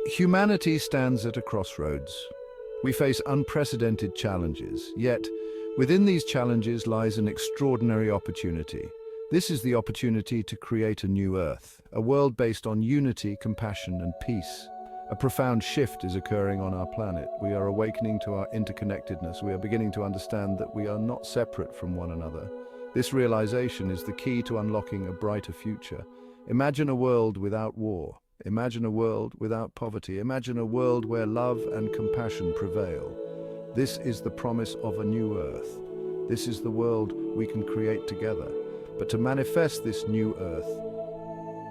Humanity stands at a crossroads. We face unprecedented challenges, yet within these challenges lies an extraordinary opportunity. This is the opportunity to create a new Earth, a world based on unity, compassion, and peace. A profound shift is occurring on our planet. We are awakening to our interconnectedness. We are beginning to understand that we are not separate from one another. This realization is the key to unlocking a brighter future. Imagine a world without war. Imagine a world without poverty. Imagine a world where love and compassion prevail. This is the promise of a new Earth. This is the world we can create together. But to manifest this new Earth,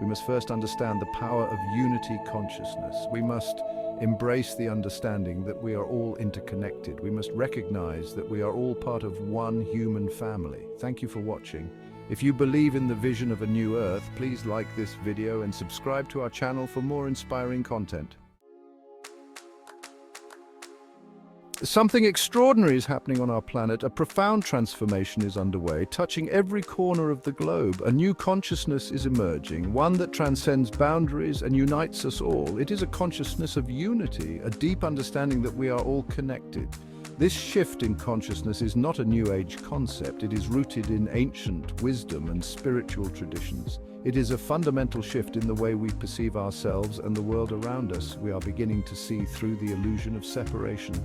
we must first understand the power of unity consciousness. We must embrace the understanding that we are all interconnected. We must recognize that we are all part of one human family. Thank you for watching. If you believe in the vision of a new Earth, please like this video and subscribe to our channel for more inspiring content. Something extraordinary is happening on our planet. A profound transformation is underway, touching every corner of the globe. A new consciousness is emerging, one that transcends boundaries and unites us all. It is a consciousness of unity, a deep understanding that we are all connected. This shift in consciousness is not a New Age concept. It is rooted in ancient wisdom and spiritual traditions. It is a fundamental shift in the way we perceive ourselves and the world around us. We are beginning to see through the illusion of separation.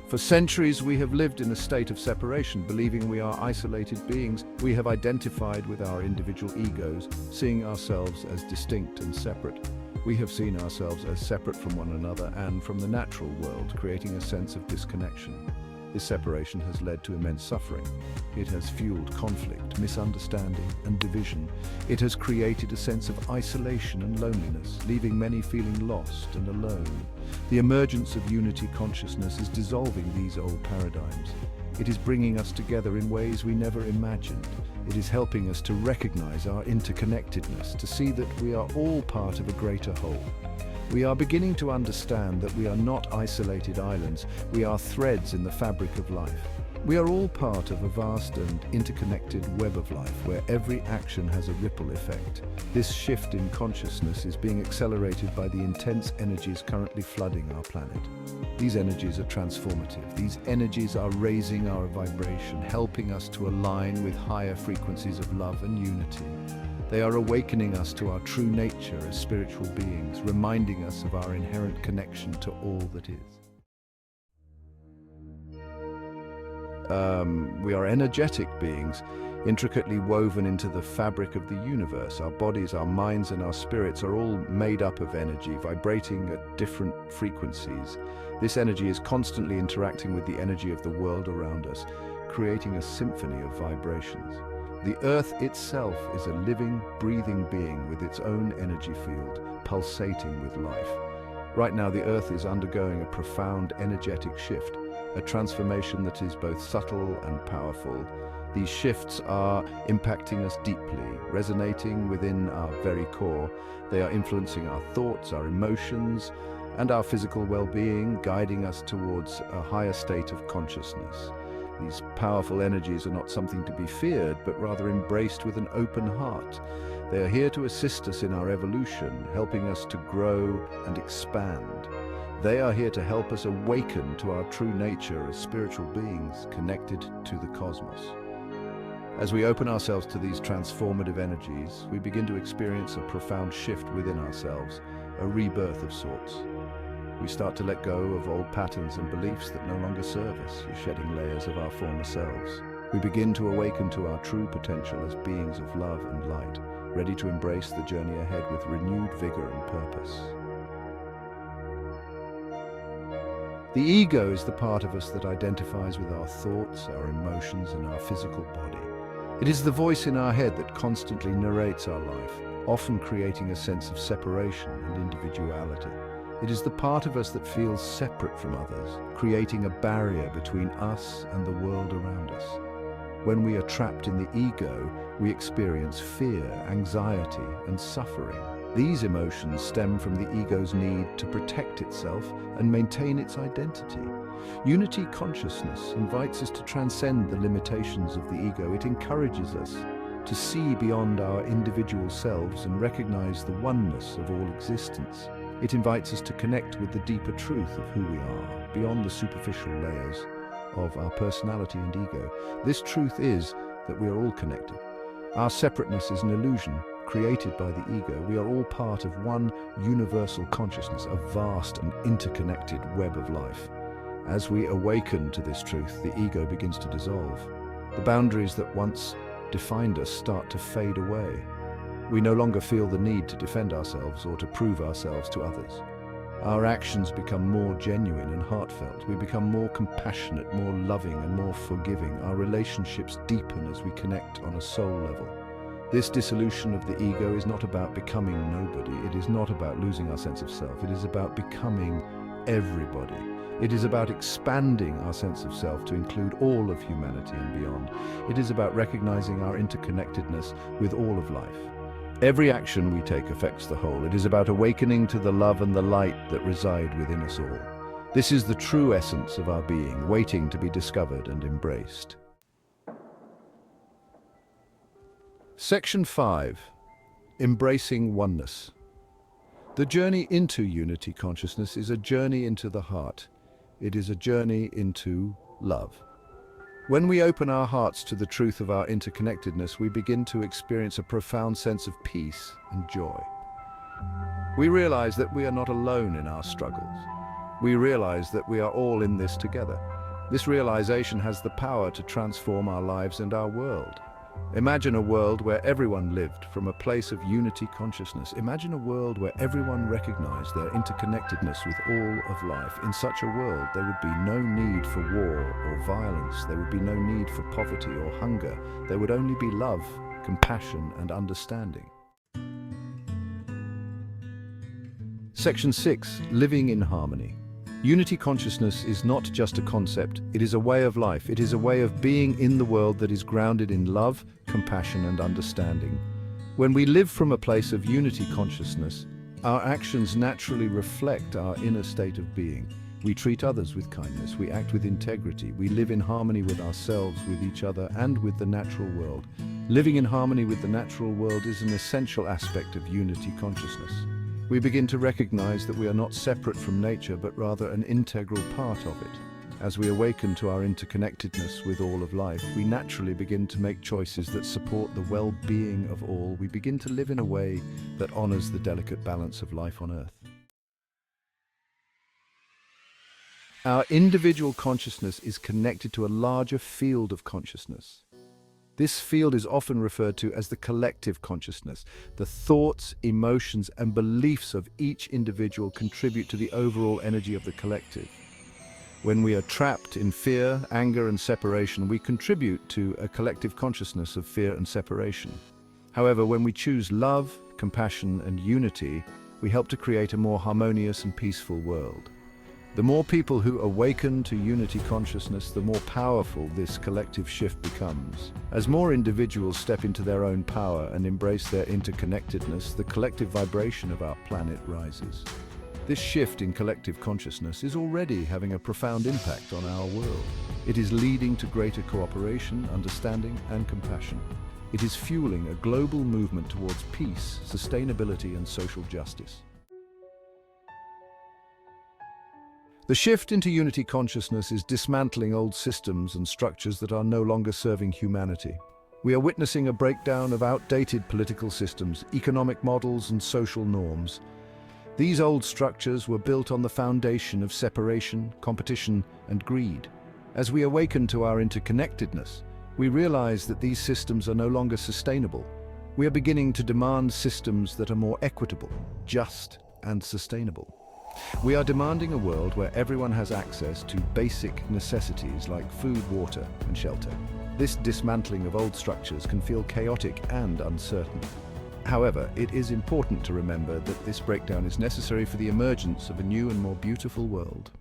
For centuries, we have lived in a state of separation, believing we are isolated beings. We have identified with our individual egos, seeing ourselves as distinct and separate. We have seen ourselves as separate from one another and from the natural world, creating a sense of disconnection. This separation has led to immense suffering. It has fueled conflict, misunderstanding, and division. It has created a sense of isolation and loneliness, leaving many feeling lost and alone. The emergence of unity consciousness is dissolving these old paradigms. It is bringing us together in ways we never imagined. It is helping us to recognize our interconnectedness, to see that we are all part of a greater whole. We are beginning to understand that we are not isolated islands. We are threads in the fabric of life. We are all part of a vast and interconnected web of life where every action has a ripple effect. This shift in consciousness is being accelerated by the intense energies currently flooding our planet. These energies are transformative. These energies are raising our vibration, helping us to align with higher frequencies of love and unity. They are awakening us to our true nature as spiritual beings, reminding us of our inherent connection to all that is. We are energetic beings, intricately woven into the fabric of the universe. Our bodies, our minds, and our spirits are all made up of energy, vibrating at different frequencies. This energy is constantly interacting with the energy of the world around us, creating a symphony of vibrations. The Earth itself is a living, breathing being with its own energy field, pulsating with life. Right now, the Earth is undergoing a profound energetic shift, a transformation that is both subtle and powerful. These shifts are impacting us deeply, resonating within our very core. They are influencing our thoughts, our emotions, and our physical well-being, guiding us towards a higher state of consciousness. These powerful energies are not something to be feared, but rather embraced with an open heart. They are here to assist us in our evolution, helping us to grow and expand. They are here to help us awaken to our true nature as spiritual beings connected to the cosmos. As we open ourselves to these transformative energies, we begin to experience a profound shift within ourselves, a rebirth of sorts. We start to let go of old patterns and beliefs that no longer serve us, shedding layers of our former selves. We begin to awaken to our true potential as beings of love and light, ready to embrace the journey ahead with renewed vigor and purpose. The ego is the part of us that identifies with our thoughts, our emotions, and our physical body. It is the voice in our head that constantly narrates our life, often creating a sense of separation and individuality. It is the part of us that feels separate from others, creating a barrier between us and the world around us. When we are trapped in the ego, we experience fear, anxiety, and suffering. These emotions stem from the ego's need to protect itself and maintain its identity. Unity consciousness invites us to transcend the limitations of the ego. It encourages us to see beyond our individual selves and recognize the oneness of all existence. It invites us to connect with the deeper truth of who we are, beyond the superficial layers of our personality and ego. This truth is that we are all connected. Our separateness is an illusion created by the ego. We are all part of one universal consciousness, a vast and interconnected web of life. As we awaken to this truth, the ego begins to dissolve. The boundaries that once defined us start to fade away. We no longer feel the need to defend ourselves or to prove ourselves to others. Our actions become more genuine and heartfelt. We become more compassionate, more loving, and more forgiving. Our relationships deepen as we connect on a soul level. This dissolution of the ego is not about becoming nobody. It is not about losing our sense of self. It is about becoming everybody. It is about expanding our sense of self to include all of humanity and beyond. It is about recognizing our interconnectedness with all of life. Every action we take affects the whole. It is about awakening to the love and the light that reside within us all. This is the true essence of our being, waiting to be discovered and embraced. Section 5. Embracing Oneness. The journey into unity consciousness is a journey into the heart. It is a journey into love. When we open our hearts to the truth of our interconnectedness, we begin to experience a profound sense of peace and joy. We realize that we are not alone in our struggles. We realize that we are all in this together. This realization has the power to transform our lives and our world. Imagine a world where everyone lived from a place of unity consciousness. Imagine a world where everyone recognized their interconnectedness with all of life. In such a world, there would be no need for war or violence. There would be no need for poverty or hunger. There would only be love, compassion, and understanding. Section 6. Living in harmony. Unity consciousness is not just a concept, it is a way of life. It is a way of being in the world that is grounded in love, compassion, and understanding. When we live from a place of unity consciousness, our actions naturally reflect our inner state of being. We treat others with kindness, we act with integrity, we live in harmony with ourselves, with each other, and with the natural world. Living in harmony with the natural world is an essential aspect of unity consciousness. We begin to recognize that we are not separate from nature, but rather an integral part of it. As we awaken to our interconnectedness with all of life, we naturally begin to make choices that support the well-being of all. We begin to live in a way that honors the delicate balance of life on Earth. Our individual consciousness is connected to a larger field of consciousness. This field is often referred to as the collective consciousness. The thoughts, emotions, and beliefs of each individual contribute to the overall energy of the collective. When we are trapped in fear, anger, and separation, we contribute to a collective consciousness of fear and separation. However, when we choose love, compassion, and unity, we help to create a more harmonious and peaceful world. The more people who awaken to unity consciousness, the more powerful this collective shift becomes. As more individuals step into their own power and embrace their interconnectedness, the collective vibration of our planet rises. This shift in collective consciousness is already having a profound impact on our world. It is leading to greater cooperation, understanding, and compassion. It is fueling a global movement towards peace, sustainability, and social justice. The shift into unity consciousness is dismantling old systems and structures that are no longer serving humanity. We are witnessing a breakdown of outdated political systems, economic models, and social norms. These old structures were built on the foundation of separation, competition, and greed. As we awaken to our interconnectedness, we realize that these systems are no longer sustainable. We are beginning to demand systems that are more equitable, just, and sustainable. We are demanding a world where everyone has access to basic necessities like food, water, and shelter. This dismantling of old structures can feel chaotic and uncertain. However, it is important to remember that this breakdown is necessary for the emergence of a new and more beautiful world.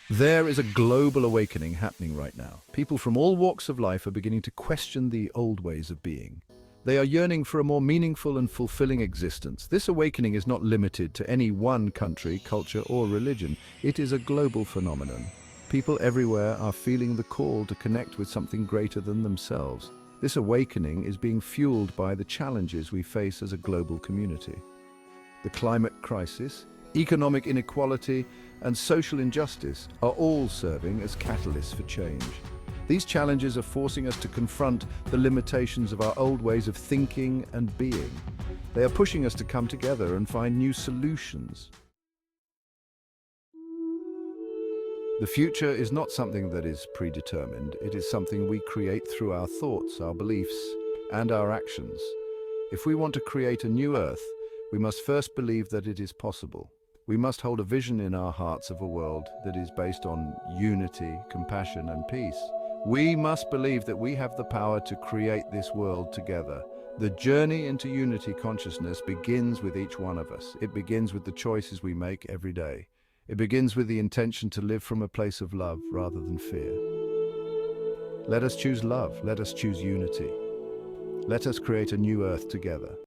There is a global awakening happening right now. People from all walks of life are beginning to question the old ways of being. They are yearning for a more meaningful and fulfilling existence. This awakening is not limited to any one country, culture, or religion. It is a global phenomenon. People everywhere are feeling the call to connect with something greater than themselves. This awakening is being fueled by the challenges we face as a global community. The climate crisis, economic inequality, and social injustice are all serving as catalysts for change. These challenges are forcing us to confront the limitations of our old ways of thinking and being. They are pushing us to come together and find new solutions. The future is not something that is predetermined. It is something we create through our thoughts, our beliefs, and our actions. If we want to create a new Earth, we must first believe that it is possible. We must hold a vision in our hearts of a world that is based on unity, compassion, and peace. We must believe that we have the power to create this world together. The journey into unity consciousness begins with each one of us. It begins with the choices we make every day. It begins with the intention to live from a place of love rather than fear. Let us choose love. Let us choose unity. Let us create a new Earth together.